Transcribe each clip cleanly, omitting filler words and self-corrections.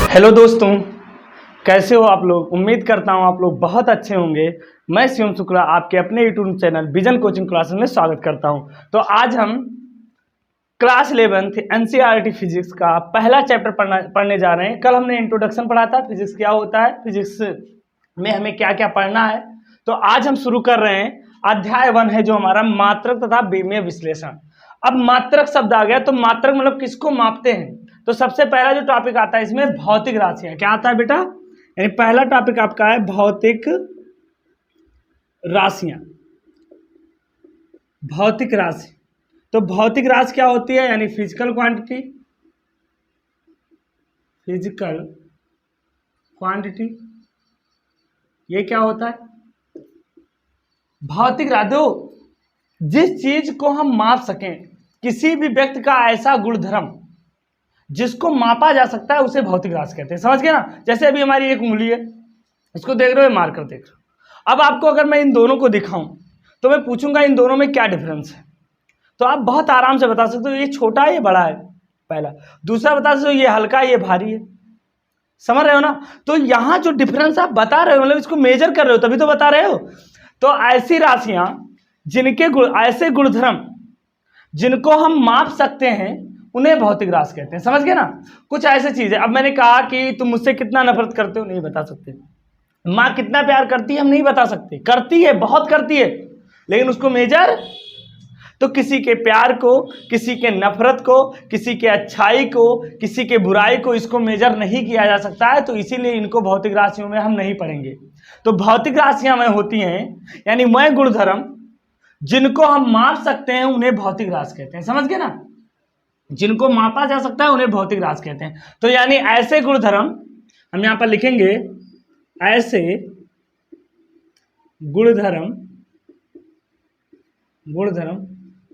Hello दोस्तों, कैसे हो आप लोग। उम्मीद करता हूं आप लोग बहुत अच्छे होंगे। मैं शिवम शुक्ला आपके अपने YouTube channel vision coaching classes में स्वागत करता हूं। तो आज हम क्लास 11th एनसीईआरटी फिजिक्स का पहला चैप्टर पढ़ने जा रहे हैं। कल हमने इंट्रोडक्शन पढ़ा था, फिजिक्स क्या होता है, फिजिक्स में हमें क्या क्या पढ़ना है। तो आज हम शुरू कर रहे हैं अध्याय 1 है जो हमारा मात्रक तथा विमीय विश्लेषण। अब मात्रक शब्द आ गया, तो मात्रक मतलब किसको मापते हैं। तो सबसे पहला जो टॉपिक आता है इसमें भौतिक राशियां। क्या आता है बेटा, यानी पहला टॉपिक आपका है भौतिक राशियां। भौतिक राशि, तो भौतिक राशि क्या होती है, यानी फिजिकल क्वांटिटी। फिजिकल क्वांटिटी ये क्या होता है, भौतिक राशि। जिस चीज को हम माप सकें, किसी भी व्यक्ति का ऐसा गुणधर्म जिसको मापा जा सकता है उसे भौतिक राशि कहते हैं। समझ गए ना। जैसे अभी हमारी एक उंगली है, इसको देख रहे हो, मार्कर देख रहे हो। अब आपको अगर मैं इन दोनों को दिखाऊं तो मैं पूछूंगा इन दोनों में क्या डिफरेंस है, तो आप बहुत आराम से बता सकते हो ये छोटा है ये बड़ा है, पहला। दूसरा बता सकते हो ये हल्का है ये भारी है। समझ रहे हो ना। तो यहां जो डिफरेंस आप बता रहे हो, मतलब इसको मेजर कर रहे हो तभी तो बता रहे हो। तो ऐसी राशियां जिनके ऐसे गुणधर्म जिनको हम माप सकते हैं उन्हें भौतिक राशि कहते हैं। समझ गए ना। कुछ ऐसी चीज है, अब मैंने कहा कि तुम मुझसे कितना नफरत करते हो, नहीं बता सकते। माँ कितना प्यार करती है, हम नहीं बता सकते। करती है, बहुत करती है, लेकिन उसको मेजर। तो किसी के प्यार को, किसी के नफरत को, किसी के अच्छाई को, किसी के बुराई को, इसको मेजर नहीं किया जा सकता है। तो इसीलिए इनको भौतिक राशियों में हम नहीं पढ़ेंगे। तो भौतिक राशियां में होती हैं, यानी वह गुणधर्म जिनको हम माप सकते हैं उन्हें भौतिक राशि कहते हैं। समझ गए ना। जिनको मापा जा सकता है उन्हें भौतिक राशि कहते हैं। तो यानी ऐसे गुणधर्म हम यहां पर लिखेंगे, ऐसे गुणधर्म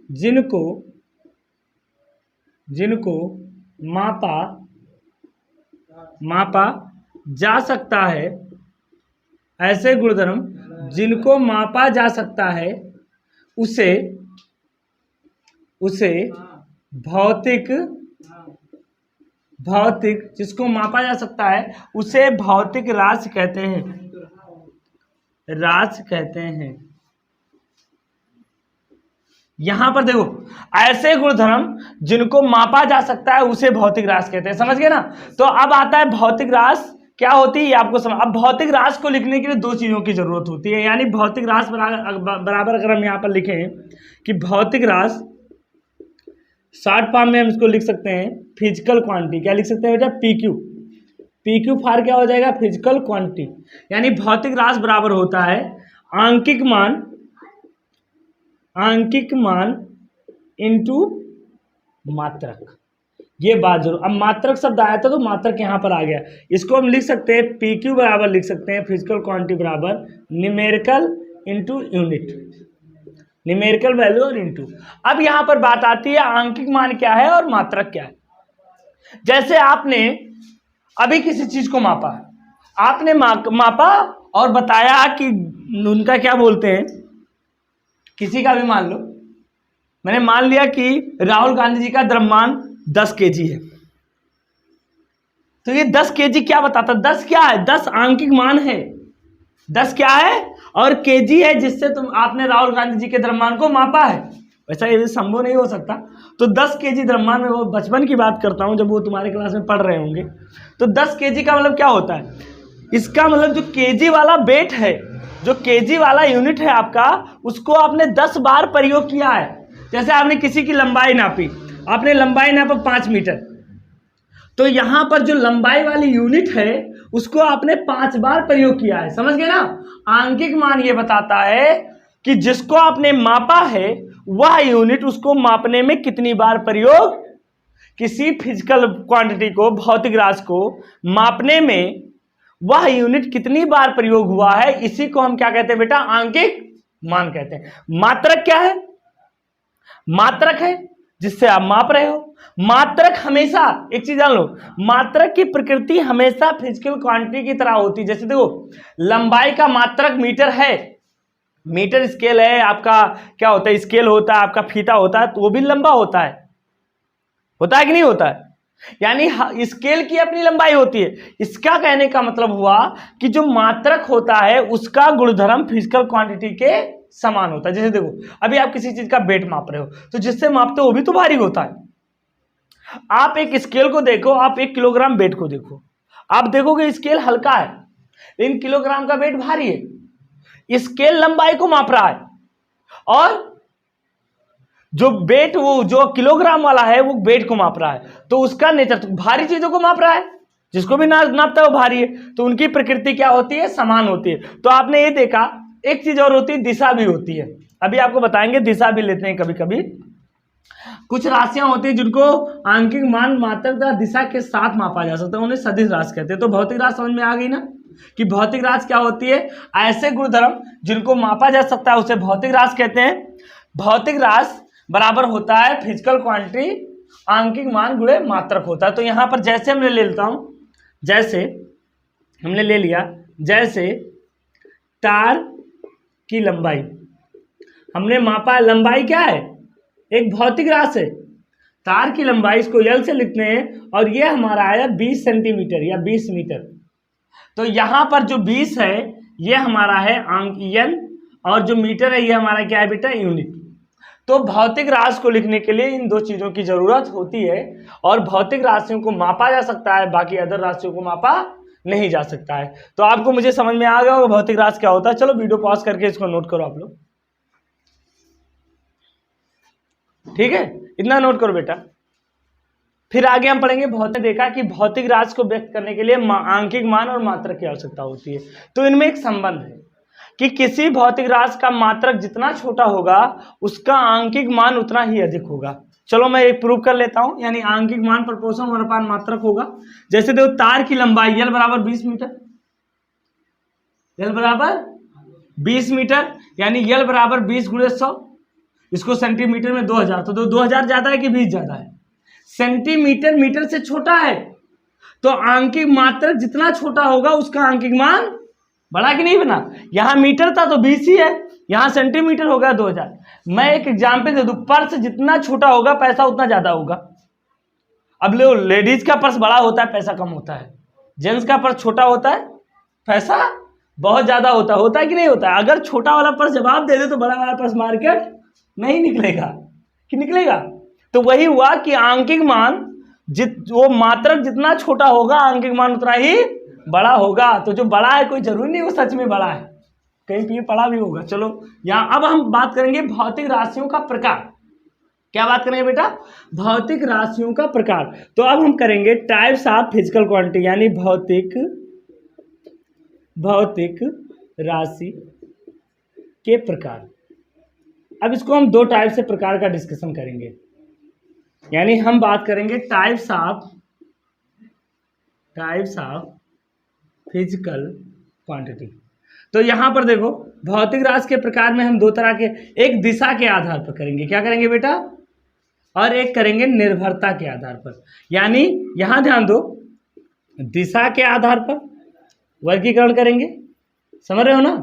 जिनको मापा जा सकता है, ऐसे गुणधर्म जिनको मापा जा सकता है उसे भौतिक जिसको मापा जा सकता है उसे भौतिक राशि कहते हैं। यहां पर देखो, ऐसे गुणधर्म जिनको मापा जा सकता है उसे भौतिक राशि कहते हैं। समझ गए ना। तो अब आता है भौतिक राशि क्या होती है, ये आपको समझ। अब भौतिक राशि को लिखने के लिए दो चीजों की जरूरत होती है, यानी भौतिक राशि बराबर अगर हम यहां पर लिखें कि भौतिक राशि, शॉर्ट फॉर्म में हम इसको लिख सकते हैं फिजिकल क्वांटिटी। क्या लिख सकते हैं बेटा, PQ फॉर क्या हो जाएगा, फिजिकल क्वांटिटी। यानी भौतिक राशि बराबर होता है आंकिक मान इनटू मात्रक। ये बात जरूर। अब मात्रक शब्द आया था तो मात्रक यहां पर आ गया। इसको हम लिख सकते हैं PQ बराबर लिख सकते हैं फिजिकल क्वांटिटी बराबर numerical into unit, numerical value और इनटू। अब यहां पर बात आती है आंकिक मान क्या है और मात्रक क्या है। जैसे आपने अभी किसी चीज को मापा, आपने मापा और बताया कि उनका क्या बोलते हैं, किसी का भी मान लो, मैंने मान लिया कि राहुल गांधी जी का द्रव्यमान 10 kg है। तो ये 10 kg क्या बताता, 10 क्या है, 10 आंकिक मान है। 10 क्या है और केजी है जिससे आपने राहुल गांधी जी के द्रव्यमान को मापा है। वैसा ये संभव नहीं हो सकता। तो 10 kg द्रव्यमान में, वो बचपन की बात करता हूं जब वो तुम्हारे क्लास में पढ़ रहे होंगे। तो 10 kg का मतलब क्या होता है, इसका मतलब जो केजी वाला वेट है, जो केजी वाला यूनिट है आपका, उसको आपने 10 बार प्रयोग किया है। जैसे आपने किसी की लंबाई नापी, आपने लंबाई नापा 5 मीटर, तो यहां पर जो लंबाई वाली यूनिट है उसको आपने 5 बार प्रयोग किया है। समझ गए ना। आंकिक मान ये बताता है कि जिसको आपने मापा है वह यूनिट उसको मापने में कितनी बार प्रयोग, किसी फिजिकल क्वांटिटी को, भौतिक राशि को मापने में वह यूनिट कितनी बार प्रयोग हुआ है, इसी को हम क्या कहते हैं बेटा, आंकिक मान कहते हैं। मात्रक क्या है, मात्रक है जिससे आप माप रहे हो। मात्रक हमेशा, एक चीज जान लो, मात्रक की प्रकृति हमेशा फिजिकल क्वांटिटी की तरह होती है। जैसे देखो, लंबाई का मात्रक मीटर है, मीटर स्केल है आपका, क्या होता है, स्केल होता है आपका, फीता होता है, तो वो भी लंबा होता है कि नहीं होता है। यानी स्केल की अपनी लंबाई होती है। इसका कहने का मतलब हुआ कि जो मात्रक होता है उसका गुणधर्म फिजिकल क्वांटिटी के समान होता है। जैसे देखो अभी आप किसी चीज का वेट माप रहे हो, तो जिससे मापते हो वो भी तो भारी होता है। आप एक स्केल को देखो, आप 1 किलोग्राम वेट को देखो, आप देखोगे स्केल हल्का है लेकिन किलोग्राम का वेट भारी है। स्केल लंबाई को माप रहा है और जो वेट, वो जो किलोग्राम वाला है वो वेट को माप रहा है, तो उसका नेचर तो भारी चीजों को माप रहा है, जिसको भी नापता है वो भारी है, तो उनकी प्रकृति क्या होती है, समान होती है। तो आपने ये देखा, एक चीज और होती है, दिशा भी होती है। अभी आपको बताएंगे, दिशा भी लेते हैं कभी कभी। कुछ राशियां होती है जिनको आंकिक मान मात्रक तथा दिशा के साथ मापा जा सकता है, उन्हें सदिश राशि कहते हैं। तो भौतिक राशि समझ में आ गई ना, कि भौतिक राशि क्या होती है, ऐसे गुणधर्म जिनको मापा जा सकता है उसे भौतिक राशि कहते हैं। भौतिक राशि बराबर होता है फिजिकल क्वांटिटी आंकिक मान गुणे मात्रक होता है। तो यहां पर जैसे हमने ले लेता हूं, जैसे हमने ले लिया, जैसे तार की लंबाई हमने मापा, लंबाई क्या है, एक भौतिक राशि है। तार की लंबाई, इसको यल से लिखते हैं, और ये हमारा आया 20 सेंटीमीटर या 20 मीटर। तो यहां पर जो 20 है ये हमारा है अंक एन, और जो मीटर है ये हमारा क्या है बेटा, यूनिट। तो भौतिक राशि को लिखने के लिए इन दो चीजों की जरूरत होती है, और भौतिक राशियों को मापा जा सकता है, बाकी अदर राशियों को मापा नहीं जा सकता है। तो आपको मुझे समझ में आ गया होगा भौतिक राशि क्या होता है। चलो वीडियो पॉज करके इसको नोट करो आप लोग, ठीक है, इतना नोट करो बेटा। फिर आगे हम पढ़ेंगे भौतिक, देखा कि भौतिक राशि को व्यक्त करने के लिए आंकिक मान और मात्रक की आवश्यकता होती है। तो इनमें एक संबंध है कि किसी भौतिक राशि का मात्रक जितना छोटा होगा उसका आंकिक मान उतना ही अधिक होगा। चलो मैं एक प्रूव कर लेता हूं, यानी आंकिक मान प्रोपोर्शन 1/, मात्रक होगा। जैसे देखो तार की लंबाई यल बराबर 20 मीटर, यल बराबर 20 मीटर, यानी यल बराबर 20 गुणे 100, इसको सेंटीमीटर में 2000, तो 2000 ज्यादा है कि 20 ज्यादा है, सेंटीमीटर मीटर से छोटा है। तो आंकिक मात्रक जितना छोटा होगा उसका आंकिक मान बड़ा कि नहीं बना। यहां मीटर था तो 20 ही है, यहां सेंटीमीटर होगा 2000। मैं एक एग्जाम्पल दे दूं, पर्स जितना छोटा होगा पैसा उतना ज्यादा होगा। अब लो, लेडीज का पर्स बड़ा होता है पैसा कम होता है, जेंट्स का पर्स छोटा होता है पैसा बहुत ज्यादा होता है कि नहीं होता है। अगर छोटा वाला पर्स जवाब दे दे तो बड़ा वाला पर्स मार्केट नहीं निकलेगा, कि निकलेगा। तो वही हुआ कि आंकिक मान वो मात्रक जितना छोटा होगा आंकिक मान उतना ही बड़ा होगा। तो जो बड़ा है कोई जरूरी नहीं वो सच में बड़ा है, कहीं पे पढ़ा भी होगा। चलो यहाँ अब हम बात करेंगे भौतिक राशियों का प्रकार। क्या बात करेंगे बेटा, भौतिक राशियों का प्रकार। तो अब हम करेंगे टाइप्स ऑफ फिजिकल क्वांटिटी, यानी भौतिक राशि के प्रकार। अब इसको हम दो टाइप से प्रकार का डिस्कशन करेंगे, यानी हम बात करेंगे टाइप्स ऑफ फिजिकल क्वांटिटी। तो यहां पर देखो भौतिक राशि के प्रकार में हम दो तरह के, एक दिशा के आधार पर करेंगे, क्या करेंगे बेटा, और एक करेंगे निर्भरता के आधार पर। यानी यहां ध्यान दो, दिशा के आधार पर वर्गीकरण करेंगे, समझ रहे हो ना।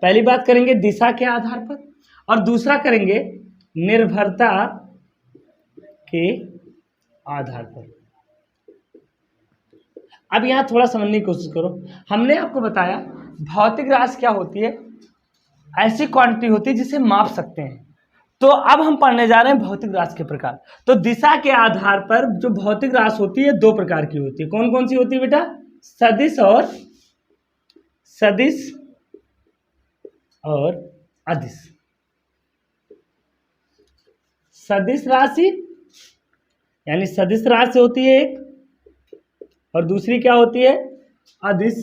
पहली बात करेंगे दिशा के आधार पर, और दूसरा करेंगे निर्भरता के आधार पर। अब यहां थोड़ा समझने की कोशिश करो। हमने आपको बताया भौतिक राशि क्या होती है, ऐसी क्वांटिटी होती है जिसे माप सकते हैं। तो अब हम पढ़ने जा रहे हैं भौतिक राशि के प्रकार। तो दिशा के आधार पर जो भौतिक राशि होती है दो प्रकार की होती है। कौन कौन सी होती है बेटा, सदिश और अदिश। सदिश राशि यानी सदिश राशि होती है एक, और दूसरी क्या होती है, अदिश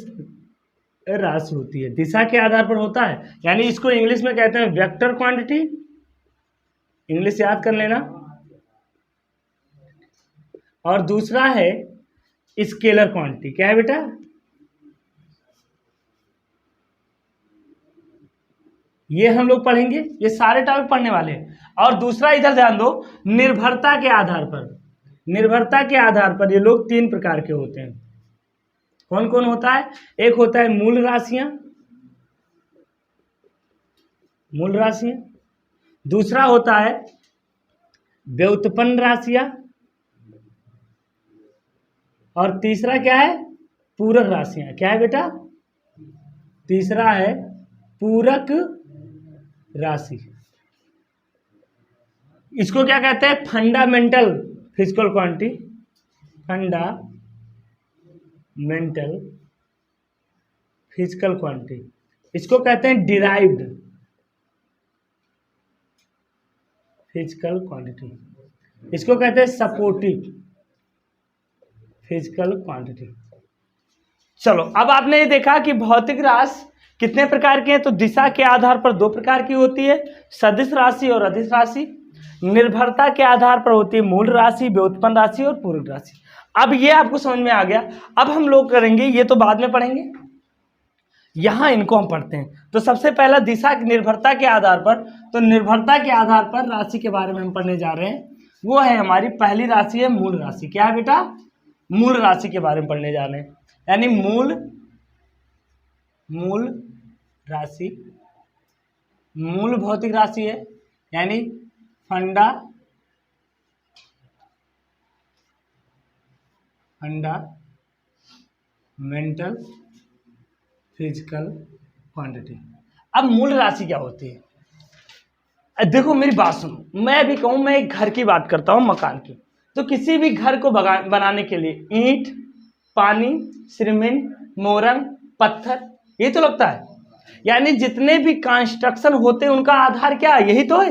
राशि होती है। दिशा के आधार पर होता है, यानी इसको इंग्लिश में कहते हैं वेक्टर क्वांटिटी, इंग्लिश याद कर लेना। और दूसरा है स्केलर क्वांटिटी। क्या है बेटा, ये हम लोग पढ़ेंगे, ये सारे टॉपिक पढ़ने वाले हैं। और दूसरा इधर ध्यान दो, निर्भरता के आधार पर। निर्भरता के आधार पर ये लोग तीन प्रकार के होते हैं। कौन कौन होता है, एक होता है मूल राशियां, दूसरा होता है व्युत्पन्न राशियां, और तीसरा क्या है, पूरक राशियां। क्या है बेटा, तीसरा है पूरक राशि। इसको क्या कहते हैं, fundamental physical quantity, fundamental physical quantity. इसको कहते हैं डिराइव्ड फिजिकल क्वांटिटी। इसको कहते हैं सपोर्टिव फिजिकल क्वांटिटी। चलो, अब आपने ये देखा कि भौतिक राशि कितने प्रकार के हैं, तो दिशा के आधार पर 2 प्रकार की होती है, सदिश राशि और अदिश राशि। निर्भरता के आधार पर होती है मूल राशि, व्युत्पन्न राशि और पूरक राशि। अब ये आपको समझ में आ गया। अब हम लोग करेंगे, ये तो बाद में पढ़ेंगे, यहां इनको हम पढ़ते हैं। तो सबसे पहला दिशा की निर्भरता के आधार पर, तो निर्भरता के आधार पर राशि के बारे में हम पढ़ने जा रहे हैं। वो है हमारी पहली राशि है मूल राशि। क्या है बेटा, मूल राशि के बारे में पढ़ने जा रहे हैं। यानी मूल राशि, मूल भौतिक राशि है, यानी फंडामेंटल फिजिकल क्वांटिटी। अब मूल राशि क्या होती है, देखो मेरी बात सुनो, मैं भी कहूं, मैं एक घर की बात करता हूं, मकान की। तो किसी भी घर को बनाने के लिए ईंट, पानी, सीमेंट, मोरंग, पत्थर, ये तो लगता है। यानी जितने भी कंस्ट्रक्शन होते हैं उनका आधार क्या है, यही तो है,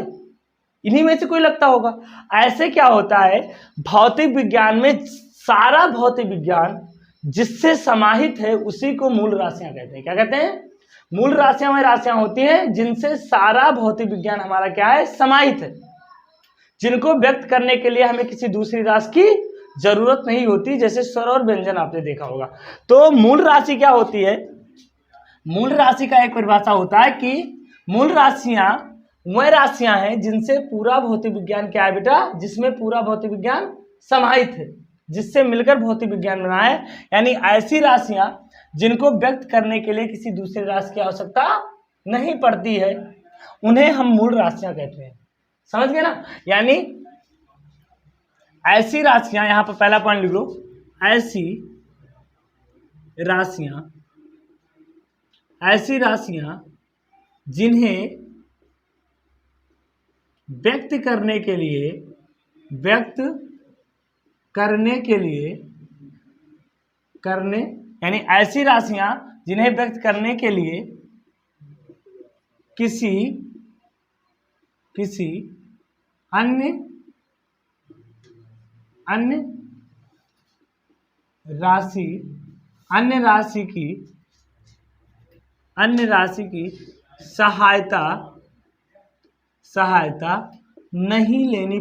इन्हीं में से कोई लगता होगा। ऐसे क्या होता है, भौतिक विज्ञान में सारा भौतिक विज्ञान जिससे समाहित है उसी को मूल राशियां कहते हैं। क्या कहते हैं, मूल राशियां वह राशियां होती हैं जिनसे सारा भौतिक विज्ञान हमारा क्या है, समाहित है, जिनको व्यक्त करने के लिए हमें किसी दूसरी राशि की जरूरत नहीं होती, जैसे स्वर और व्यंजन आपने देखा होगा। तो मूल राशि क्या होती है, मूल राशि का एक परिभाषा होता है कि मूल राशियां वह राशियां हैं जिनसे पूरा भौतिक विज्ञान क्या है बेटा, जिसमें पूरा भौतिक विज्ञान समाहित है, जिससे मिलकर भौतिक विज्ञान बना है। यानी ऐसी राशियां जिनको व्यक्त करने के लिए किसी दूसरी राशि की आवश्यकता नहीं पड़ती है, उन्हें हम मूल राशियां कहते हैं। समझ गए ना। यानी ऐसी राशियां, यहां पर पहला पॉइंट लिख लो, ऐसी राशियां जिन्हें व्यक्त करने के लिए यानी ऐसी राशियां जिन्हें व्यक्त करने के लिए किसी अन्य राशि की सहायता नहीं लेनी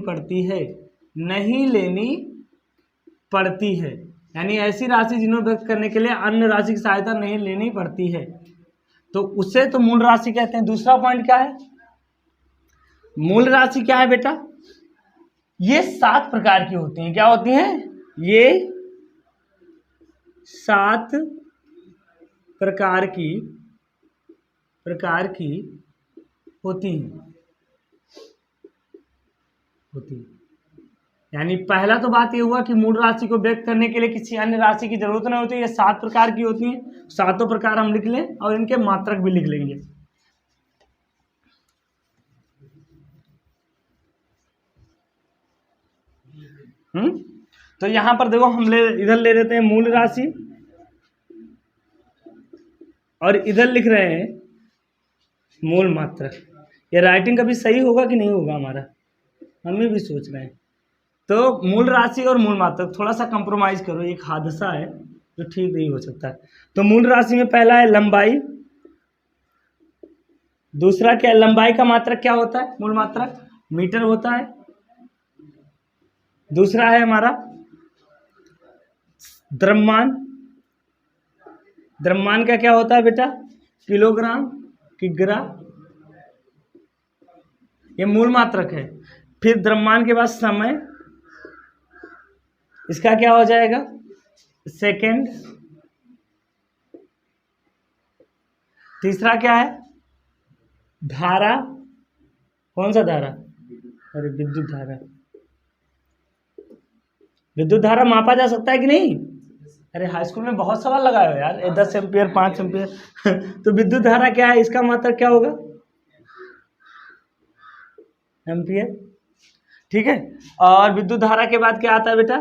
पड़ती है। यानी ऐसी राशि जिन्हें व्यक्त करने के लिए अन्य राशि की सहायता नहीं लेनी पड़ती है, तो उसे तो मूल राशि कहते हैं। दूसरा पॉइंट क्या है, मूल राशि क्या है बेटा, ये 7 प्रकार की होती हैं। क्या होती हैं, ये 7 प्रकार की होती हैं। यानी पहला तो बात ये हुआ कि मूल राशि को व्यक्त करने के लिए किसी अन्य राशि की जरूरत नहीं होती। ये 7 प्रकार की होती हैं। 7 प्रकार हम लिख लें और इनके मात्रक भी लिख लेंगे। तो यहां पर देखो, हम इधर ले लेते हैं मूल राशि और इधर लिख रहे हैं मूल मात्रक। ये राइटिंग कभी सही होगा कि नहीं होगा हमारा, हम भी सोच रहे हैं। तो मूल राशि और मूल मात्रक थोड़ा सा कंप्रोमाइज करो, एक हादसा है जो ठीक नहीं हो सकता है। तो मूल राशि में पहला है लंबाई। दूसरा क्या है, लंबाई का मात्रक क्या होता है, मूल मात्रक मीटर होता है। दूसरा है हमारा द्रव्यमान। द्रव्यमान का क्या होता है बेटा, किलोग्राम, किग्रा, ये मूल मात्रक है। फिर द्रव्यमान के बाद समय, इसका क्या हो जाएगा, सेकेंड। तीसरा क्या है, धारा। कौन सा धारा, अरे विद्युत धारा। विद्युत धारा मापा जा सकता है कि नहीं, अरे हाई स्कूल में बहुत सवाल लगाए हो यार, 10 एम्पियर 5 एम्पियर तो विद्युत धारा क्या है, इसका मात्रक क्या होगा, एम्पियर। ठीक है, और विद्युत धारा के बाद क्या आता है बेटा,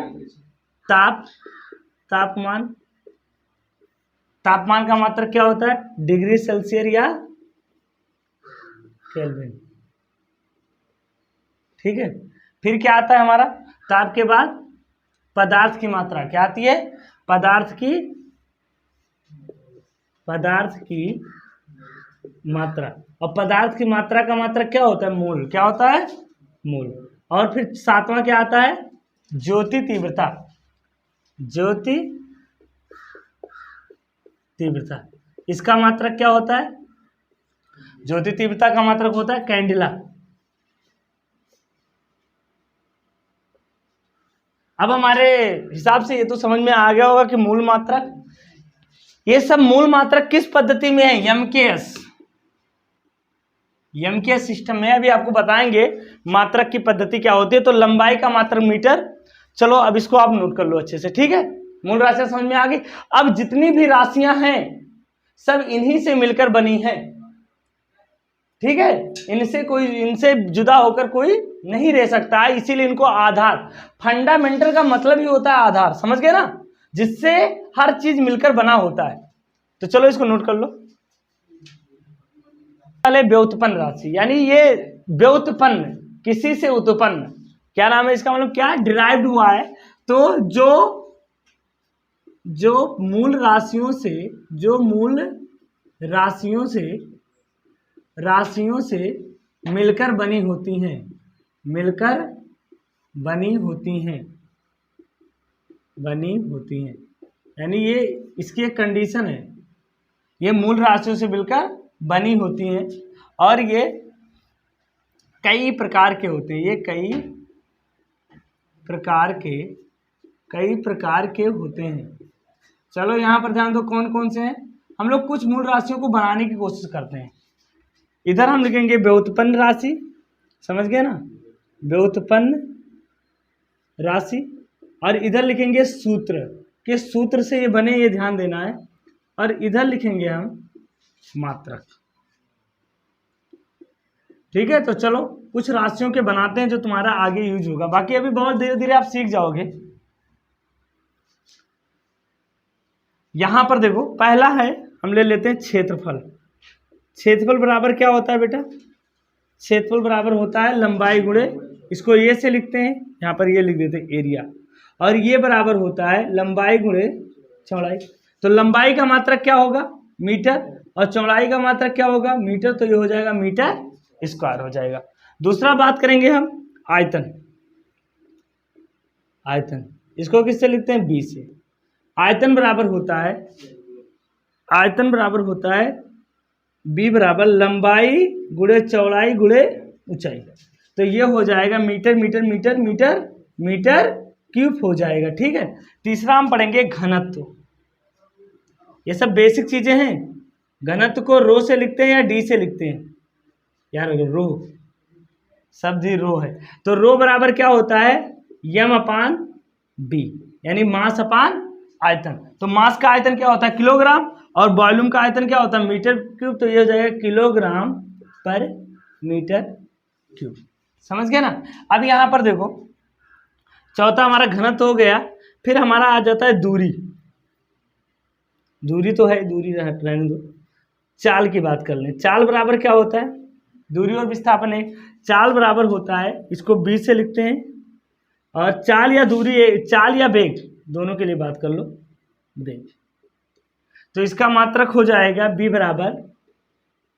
तापमान। तापमान का मात्रक क्या होता है, डिग्री सेल्सियस या केल्विन। ठीक है, फिर क्या आता है हमारा, ताप के बाद पदार्थ की मात्रा क्या आती है, पदार्थ की मात्रा। और पदार्थ की मात्रा का मात्रक क्या होता है, मोल। क्या होता है, मोल। और फिर 7वां क्या आता है, ज्योति तीव्रता। ज्योति तीव्रता, इसका मात्रक क्या होता है, ज्योति तीव्रता का मात्रक होता है कैंडिला। अब हमारे हिसाब से ये तो समझ में आ गया होगा कि मूल मात्रक, ये सब मूल मात्रक किस पद्धति में है, एमकेएस सिस्टम में। अभी आपको बताएंगे मात्रक की पद्धति क्या होती है। तो लंबाई का मात्रक मीटर, चलो अब इसको आप नोट कर लो अच्छे से। ठीक है, मूल राशियां समझ में आ गई। अब जितनी भी राशियां हैं सब इन्हीं से मिलकर बनी है। ठीक है, इनसे जुदा होकर कोई नहीं रह सकता है, इसीलिए इनको आधार, फंडामेंटल का मतलब ही होता है आधार, समझ गए ना, जिससे हर चीज मिलकर बना होता है। तो चलो इसको नोट कर लो। पहले व्युत्पन्न राशि, यानी ये व्युत्पन्न, किसी से उत्पन्न, क्या नाम है इसका, मतलब क्या, डिराइव्ड हुआ है। तो जो मूल राशियों से मिलकर बनी होती हैं, यानी ये इसकी एक कंडीशन है, ये मूल राशियों से मिलकर बनी होती हैं और ये कई प्रकार के होते हैं, ये कई प्रकार के होते हैं। चलो यहाँ पर ध्यान दो कौन कौन से हैं। हम लोग कुछ मूल राशियों को बनाने की कोशिश करते हैं। इधर हम लिखेंगे व्युत्पन्न राशि, समझ गए ना, व्युत्पन्न राशि। और इधर लिखेंगे सूत्र, किस सूत्र से ये बने ये ध्यान देना है। और इधर लिखेंगे हम मात्रक। ठीक है, तो चलो कुछ राशियों के बनाते हैं जो तुम्हारा आगे यूज होगा, बाकी अभी बहुत धीरे धीरे आप सीख जाओगे। यहां पर देखो, पहला है, हम ले लेते हैं क्षेत्रफल। क्षेत्रफल बराबर क्या होता है बेटा, क्षेत्रफल बराबर होता है लंबाई गुणे, इसको ये से लिखते हैं, यहाँ पर ये लिख देते हैं एरिया, और ये बराबर होता है लंबाई गुणे चौड़ाई। तो लंबाई का मात्रक क्या होगा, मीटर, और चौड़ाई का मात्रक क्या होगा, मीटर, तो ये हो जाएगा मीटर स्क्वायर हो जाएगा। दूसरा बात करेंगे हम आयतन। इसको किससे लिखते हैं, बी से। आयतन बराबर होता है बी बराबर लंबाई गुणे चौड़ाई गुणे ऊंचाई। तो ये हो जाएगा metre metre metre metre metre cube हो जाएगा। ठीक है, तीसरा हम पढ़ेंगे घनत्व। ये सब बेसिक चीजें हैं। घनत्व को रो से लिखते हैं या डी से लिखते हैं, यार रो, शब्द ही रो है। तो रो बराबर क्या होता है, यम अपान बी, यानी मास अपान आयतन। तो मास का आयतन क्या होता है, किलोग्राम, और वॉल्यूम का आयतन क्या होता है, मीटर क्यूब। तो ये हो जाएगा किलोग्राम पर मीटर क्यूब। समझ गए ना। अब यहाँ पर देखो, चौथा हमारा घनत्व हो गया, फिर हमारा आ जाता है दूरी। दूरी तो है, दूरी रहने दो, चाल की बात कर लें। चाल बराबर क्या होता है, दूरी और विस्थापन है। चाल बराबर होता है, इसको बी से लिखते हैं, और चाल या दूरी, चाल या वेग, दोनों के लिए बात कर लो, वेग। तो इसका मात्रक हो जाएगा बी बराबर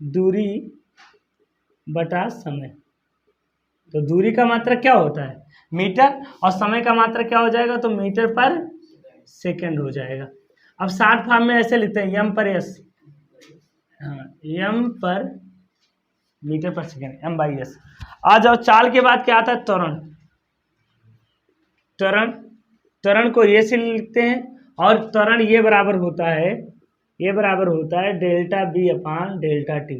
दूरी बटा समय। तो दूरी का मात्रक क्या होता है, मीटर, और समय का मात्रक क्या हो जाएगा, तो मीटर पर सेकंड हो जाएगा। अब शॉर्ट फॉर्म में ऐसे लिखते हैं, एम पर एस, हाँ, एम पर मीटर पर सेकंड, एम बाई एस। आ जाओ, चाल के बाद क्या आता है, त्वरण। त्वरण को ये से लिखते हैं, और त्वरण ये बराबर होता है delta B upon delta t.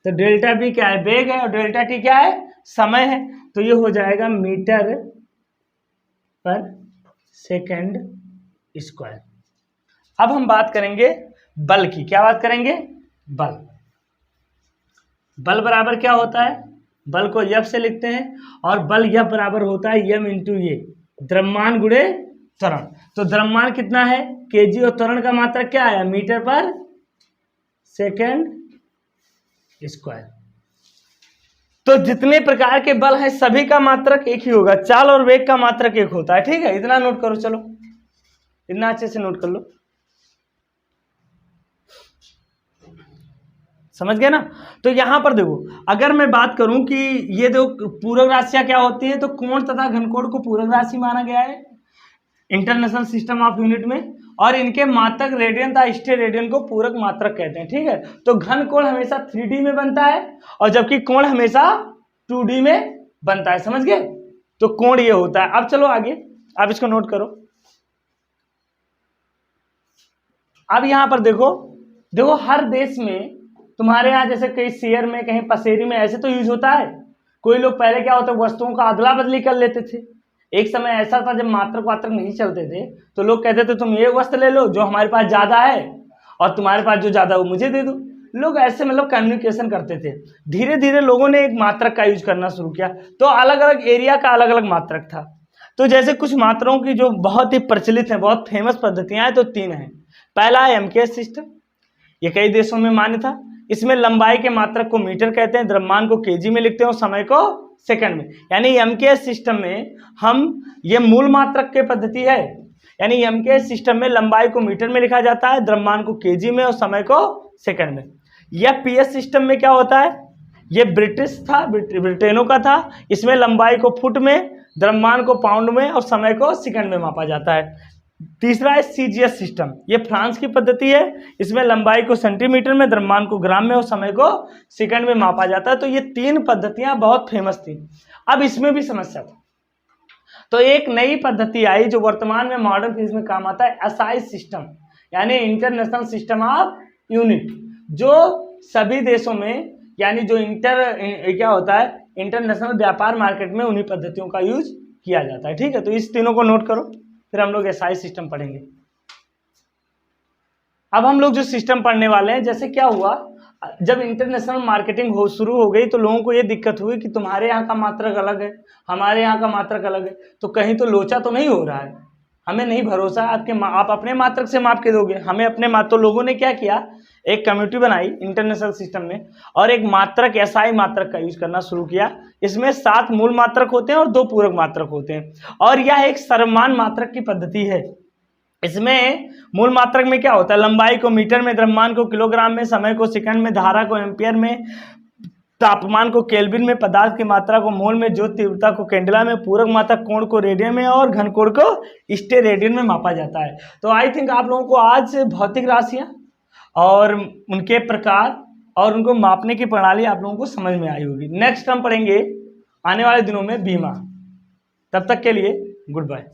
तो डेल्टा बी क्या है, वेग है, और डेल्टा टी क्या है, समय है। तो ये हो जाएगा मीटर पर सेकंड स्क्वायर। अब हम बात करेंगे बल की। क्या बात करेंगे? बल। बल बराबर क्या होता है? बल को F से लिखते हैं और बल F बराबर होता है M इंटू ये द्रव्यमान गुणे त्वरण। तो द्रव्यमान कितना है? केजी और त्वरण का मात्रक क्या आया? मीटर पर सेकेंड स्क्वायर। तो जितने प्रकार के बल हैं सभी का मात्रक एक ही होगा, चाल और वेग का मात्रक एक होता है। ठीक है, इतना नोट करो। चलो इतना अच्छे से नोट कर लो, समझ गए ना? तो यहां पर देखो, अगर मैं बात करूं कि ये देखो पूरक राशियां क्या होती है, तो कोण तथा घनकोण को पूरक राशि माना गया है इंटरनेशनल सिस्टम ऑफ यूनिट में, और इनके मात्रक रेडियन तथा स्टेरेडियन को पूरक मात्रक कहते हैं। ठीक है, तो घन कोण हमेशा 3D में बनता है और जबकि कोण हमेशा 2D में बनता है। समझ गए? तो कोण ये होता है। अब चलो आगे, आप इसको नोट करो। अब यहां पर देखो, देखो हर देश में तुम्हारे यहाँ जैसे कहीं शेयर में, कहीं पसेरी में ऐसे तो यूज होता है। कोई लोग पहले क्या होता है, वस्तुओं का अदला बदली कर लेते थे। एक समय ऐसा था जब मात्रक वात्रक नहीं चलते थे, तो लोग कहते थे तुम ये वस्त्र ले लो जो हमारे पास ज्यादा है, और तुम्हारे पास जो ज्यादा है वो मुझे दे दो। लोग ऐसे मतलब कम्युनिकेशन करते थे। धीरे धीरे लोगों ने एक मात्रक का यूज करना शुरू किया, तो अलग अलग एरिया का अलग अलग मात्रक था। तो जैसे कुछ मात्राओं की जो बहुत ही प्रचलित है, बहुत फेमस पद्धतियां हैं, तो 3 हैं। पहला है एमकेएस सिस्टम, ये कई देशों में मान्य था। इसमें लंबाई के मात्रक को मीटर कहते हैं, द्रव्यमान को केजी में लिखते हैं और समय को सेकंड में। यानी एमकेएस सिस्टम में हम, ये मूल मात्रक की पद्धति है, यानी एमकेएस सिस्टम में लंबाई को मीटर में लिखा जाता है, द्रव्यमान को केजी में और समय को सेकंड में। यह पीएस सिस्टम में क्या होता है, ये ब्रिटिश था, ब्रिटेनों का था। इसमें लंबाई को फुट में, द्रव्यमान को पाउंड में और समय को सेकंड में मापा जाता है। तीसरा है सीजीएस सिस्टम, ये फ्रांस की पद्धति है। इसमें लंबाई को सेंटीमीटर में, द्रव्यमान को ग्राम में और समय को सेकंड में मापा जाता है। तो ये 3 पद्धतियां बहुत फेमस थी। अब इसमें भी समस्या था, तो एक नई पद्धति आई जो वर्तमान में मॉडर्न फिजिक्स में काम आता है, एसआई सिस्टम, यानी इंटरनेशनल सिस्टम ऑफ यूनिट, जो सभी देशों में, यानी जो क्या होता है, इंटरनेशनल व्यापार मार्केट में उन्हीं पद्धतियों का यूज किया जाता है। ठीक है, तो इस तीनों को नोट करो, फिर हम लोग एसआई सिस्टम पढ़ेंगे। अब हम लोग जो सिस्टम पढ़ने वाले हैं, जैसे क्या हुआ, जब इंटरनेशनल मार्केटिंग शुरू हो गई तो लोगों को ये दिक्कत हुई कि तुम्हारे यहाँ का मात्रक अलग है, हमारे यहाँ का मात्रक अलग है, तो कहीं तो लोचा तो नहीं हो रहा है, हमें नहीं भरोसा आप अपने मात्रक से माप के दोगे, हमें अपने तो लोगों ने क्या किया, एक कम्युनिटी बनाई इंटरनेशनल सिस्टम में और एक मात्रक एसआई मात्रक का यूज करना शुरू किया। इसमें 7 मूल मात्रक होते हैं और 2 पूरक मात्रक होते हैं, और यह एक सर्वमान्य मात्रक की पद्धति है। इसमें मूल मात्रक में क्या होता है, लंबाई को मीटर में, द्रव्यमान को किलोग्राम में, समय को सेकंड में, धारा को एम्पियर में, तापमान को केल्विन में, पदार्थ की मात्रा को मोल में, ज्योत तीव्रता को कैंडेला में, पूरक मात्रक कोण को रेडियन में और घन कोण को स्टेरेडियन में मापा जाता है। तो आई थिंक आप लोगों को आज भौतिक राशियां और उनके प्रकार और उनको मापने की प्रणाली आप लोगों को समझ में आई होगी। नेक्स्ट हम पढ़ेंगे आने वाले दिनों में बीमा। तब तक के लिए गुड बाय।